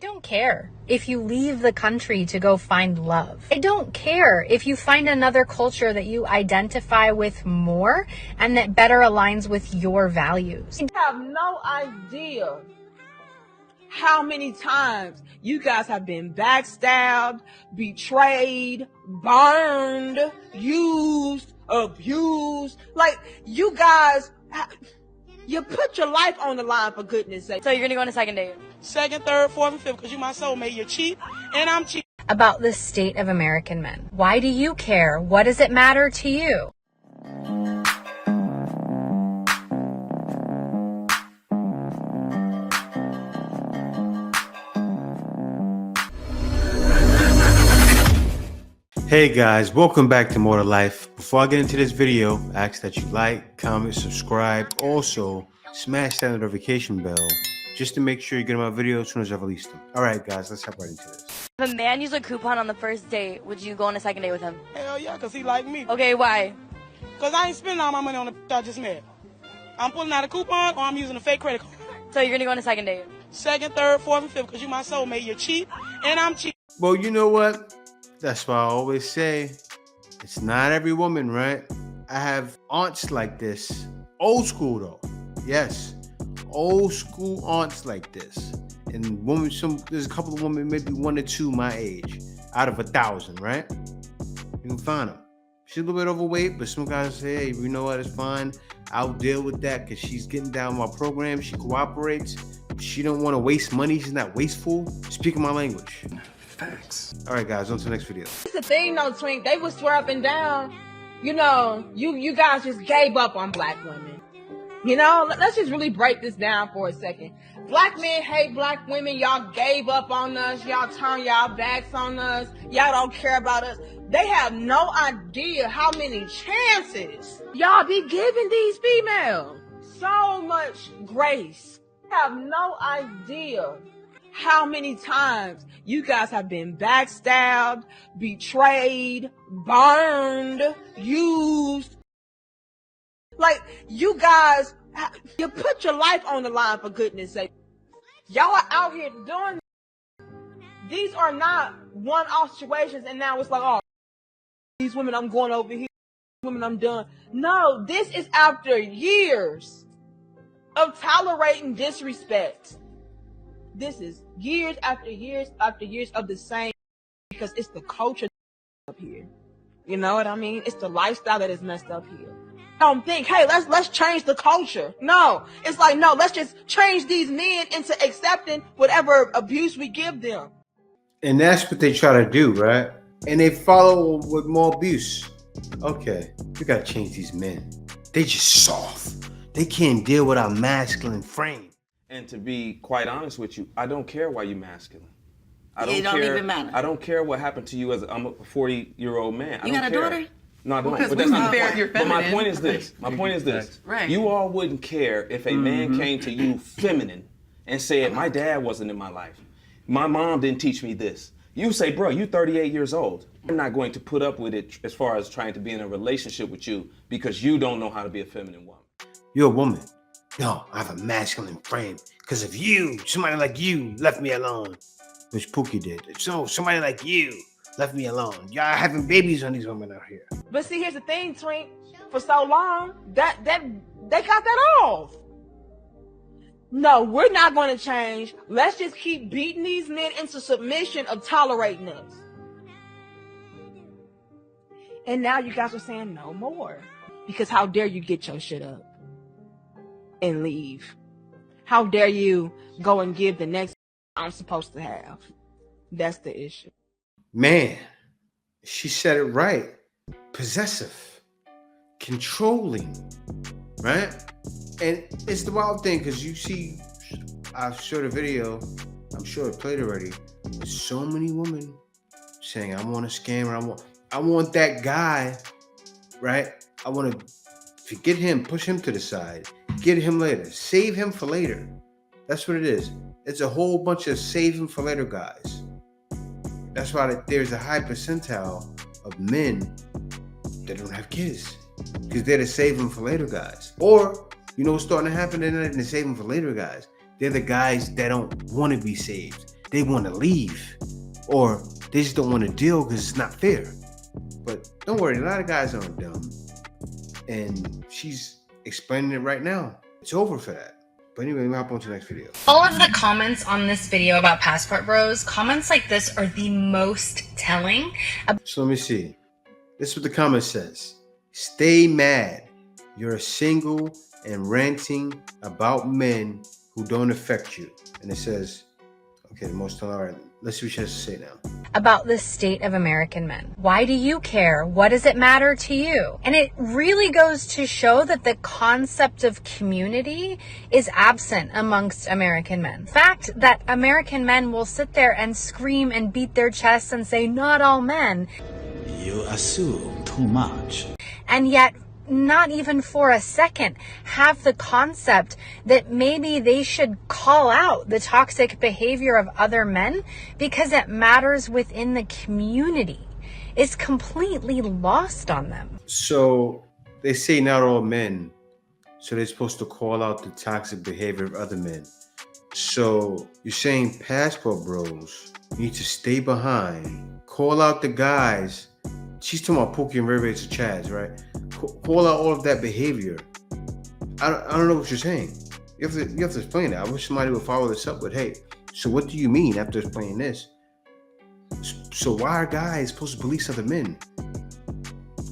don't care if you leave the country to go find love. I don't care if you find another culture that you identify with more and that better aligns with your values. I have no idea how many times you guys have been backstabbed, betrayed, burned, used, abused. Like, you guys, you put your life on the line, for goodness sake. So you're gonna go on a second date? Second, third, fourth, and fifth, because you my soulmate. You're cheap, and I'm cheap. About the state of American men. Why do you care? What does it matter to you? Hey guys, welcome back to More to Life. Before I get into this video, I ask that you like, comment, subscribe. Also, smash that notification bell just to make sure you get my videos as soon as I release them. Alright guys, let's hop right into this. If a man used a coupon on the first date, would you go on a second date with him? Hell yeah, because he like me. Okay, why? Because I ain't spending all my money on the I just met. I'm pulling out a coupon or I'm using a fake credit card. So you're gonna go on a second date? Second, third, fourth, and fifth, because you my soulmate. You're cheap, and I'm cheap. Well, you know what? That's why I always say, it's not every woman, right? I have aunts like this. Old school though. Yes. Old school aunts like this. And women, there's a couple of women, maybe one or two my age, out of 1,000, right? You can find them. She's a little bit overweight, but some guys say, hey, you know what, it's fine. I'll deal with that because she's getting down my program. She cooperates. She don't want to waste money. She's not wasteful. Speaking my language. Facts. All right, guys, on to the next video. It's the thing, though, Twink. They would swear up and down, you know, you guys just gave up on black women. You know, let's just really break this down for a second. Black men hate black women. Y'all gave up on us. Y'all turned y'all backs on us. Y'all don't care about us. They have no idea how many chances y'all be giving these females. So much grace. Have no idea how many times you guys have been backstabbed, betrayed, burned, used. Like, you guys, you put your life on the line, for goodness sake. Y'all are out here doing this. These are not one-off situations and now it's like, oh, these women, I'm going over here. These women, I'm done. No, this is after years of tolerating disrespect. This is years after years after years of the same, because it's the culture up here. You know what I mean? It's the lifestyle that is messed up here. Don't think, hey, let's change the culture. No, it's like, no, let's just change these men into accepting whatever abuse we give them. And that's what they try to do, right? And they follow with more abuse. Okay, we gotta change these men. They just soft. They can't deal with our masculine frame. And to be quite honest with you, I don't care why you're masculine. It don't even matter. I don't care what happened to you as I'm a 40-year-old man. You got a daughter? No, I don't. Because But that's not fair, the you're point. But my feminine. point is this. My point is this. Right. You all wouldn't care if a man came to you feminine and said, my dad wasn't in my life. My mom didn't teach me this. You say, bro, you're 38 years old. I'm not going to put up with it as far as trying to be in a relationship with you because you don't know how to be a feminine woman. You're a woman. No, I have a masculine frame. Because of you, somebody like you left me alone. Which Pookie did. So somebody like you left me alone. Y'all having babies on these women out here. But see, here's the thing, Twink. For so long, that they got that off. No, we're not going to change. Let's just keep beating these men into submission of tolerating us. And now you guys are saying no more. Because how dare you get your shit up and leave? How dare you go and give the next I'm supposed to have? That's the issue. Man, she said it right. Possessive, controlling, right? And it's the wild thing because you see, I showed a video, I'm sure it played already. There's so many women saying, I want a scammer, I want that guy, right? I want to forget him, push him to the side, get him later, save him for later. That's what it is. It's a whole bunch of save him for later guys. That's why there's a high percentile of men that don't have kids because they're the save them for later guys. Or, you know what's starting to happen? They're not even the save them for later guys. They're the guys that don't want to be saved. they want to leave, or they just don't want to deal because it's not fair. But don't worry, a lot of guys aren't dumb, and she's explaining it right now. It's over for that. But anyway, we'll hop on to the next video. All of the comments on this video about passport bros, comments like this are the most telling. So let me see. This is what the comment says. Stay mad. You're single and ranting about men who don't affect you. And it says, okay, the most telling. All right, let's see what she has to say now. About the state of American men. Why do you care? What does it matter to you? And it really goes to show that the concept of community is absent amongst American men. The fact that American men will sit there and scream and beat their chests and say, not all men. You assume too much. And yet, not even for a second have the concept that maybe they should call out the toxic behavior of other men because it matters within the community. It's completely lost on them. So they say not all men, so they're supposed to call out the toxic behavior of other men. So you're saying passport bros need to stay behind, call out the guys. She's talking about Pookie and Ray Ray to Chaz, right? Call out all of that behavior. I don't know what you're saying. You have to explain that. I wish somebody would follow this up with, hey, so what do you mean after explaining this? So why are guys supposed to police other men?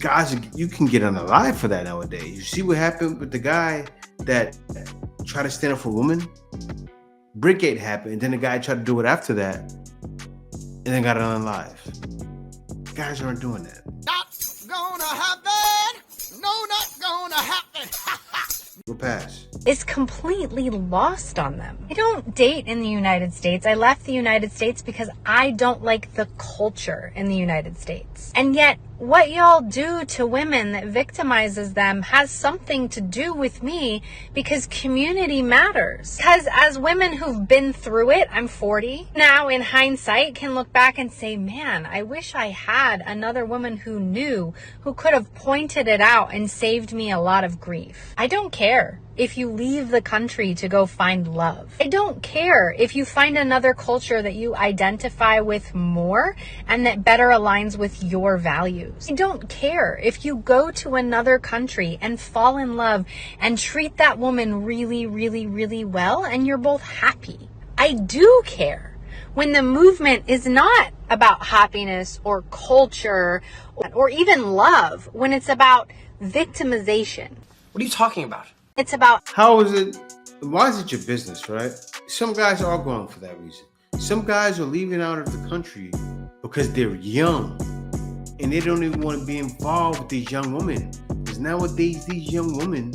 Guys, you can get unalive for that nowadays. You see what happened with the guy that tried to stand up for women? Brickgate happened, and then the guy tried to do it after that, and then got unalive. Guys aren't doing that. Not gonna happen. No, not gonna happen. Go pass. Is completely lost on them. I don't date in the United States. I left the United States because I don't like the culture in the United States. And yet, what y'all do to women that victimizes them has something to do with me because community matters. Because as women who've been through it, I'm 40, now in hindsight can look back and say, man, I wish I had another woman who knew, who could have pointed it out and saved me a lot of grief. I don't care if you leave the country to go find love. I don't care if you find another culture that you identify with more and that better aligns with your values. I don't care if you go to another country and fall in love and treat that woman really, really, really well and you're both happy. I do care when the movement is not about happiness or culture or even love, when it's about victimization. What are you talking about? It's about how is it? Why is it your business, right? Some guys are going for that reason. Some guys are leaving out of the country because they're young and they don't even want to be involved with these young women. Because nowadays, these young women,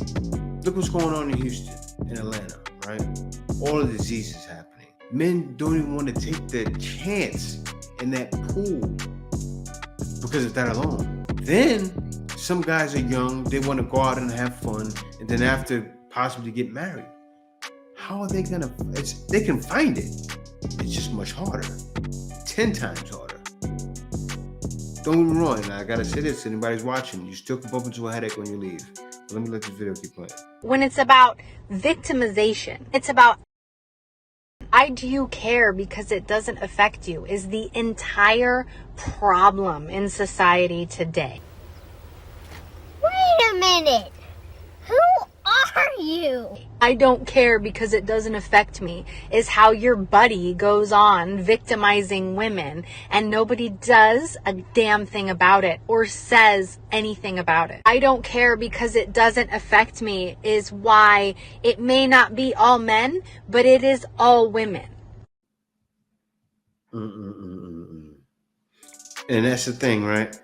look what's going on in Houston, in Atlanta, right? All the diseases happening. Men don't even want to take the chance in that pool because of that alone. Then some guys are young, they want to go out and have fun, and then after possibly get married. How are they gonna, they can find it. It's just much harder. 10 times harder. Don't get me wrong, and I gotta say this, anybody's watching, you still can bump into a headache when you leave. But let me let this video keep playing. When it's about victimization, it's about I do care because it doesn't affect you is the entire problem in society today. Wait a minute. Who are you? I don't care because it doesn't affect me is how your buddy goes on victimizing women and nobody does a damn thing about it or says anything about it. I don't care because it doesn't affect me is why it may not be all men, but it is all women. And that's the thing, right?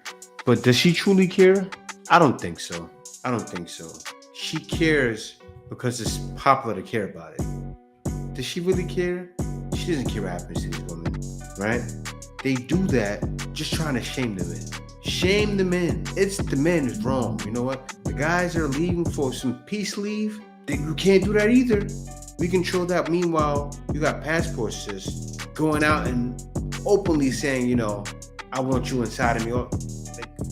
But does she truly care? I don't think so. I don't think so. She cares because it's popular to care about it. Does she really care? She doesn't care what happens to these women, right? They do that just trying to shame the men. Shame the men. It's the men who's wrong. You know what? The guys that are leaving for some peace leave, you can't do that either. We control that. Meanwhile, you got passport sis going out and openly saying, you know, I want you inside of me. Like,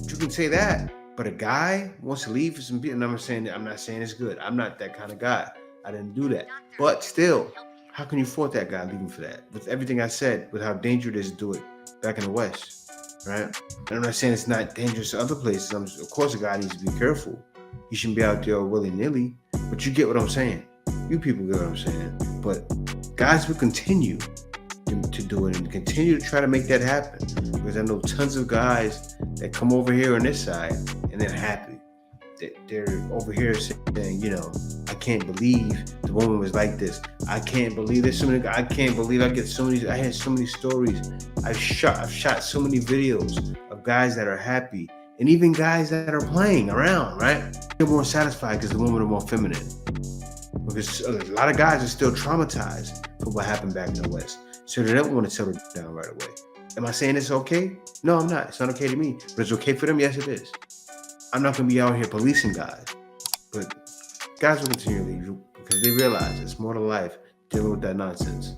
you can say that. But a guy wants to leave for some people, and I'm not saying it's good. I'm not that kind of guy. I didn't do that. But still, How can you fault that guy leaving for that? With everything I said, with how dangerous it is to do it back in the West, right? And I'm not saying it's not dangerous to other places. Of course, a guy needs to be careful. He shouldn't be out there willy-nilly. But you get what I'm saying. You people get what I'm saying. But guys will continue to do it and continue to try to make that happen. Because I know tons of guys that come over here on this side and they're happy. They're over here saying, you know, I can't believe the woman was like this. I can't believe there's so many. I can't believe I get so many. I had so many stories. I've shot so many videos of guys that are happy, and even guys that are playing around. Right? They're more satisfied because the women are more feminine. Because a lot of guys are still traumatized for what happened back in the West, so they don't want to settle down right away. Am I saying it's okay? No, I'm not. It's not okay to me, but it's okay for them. Yes, it is. I'm not going to be out here policing guys, but guys will continue to leave because they realize it's more to life dealing with that nonsense.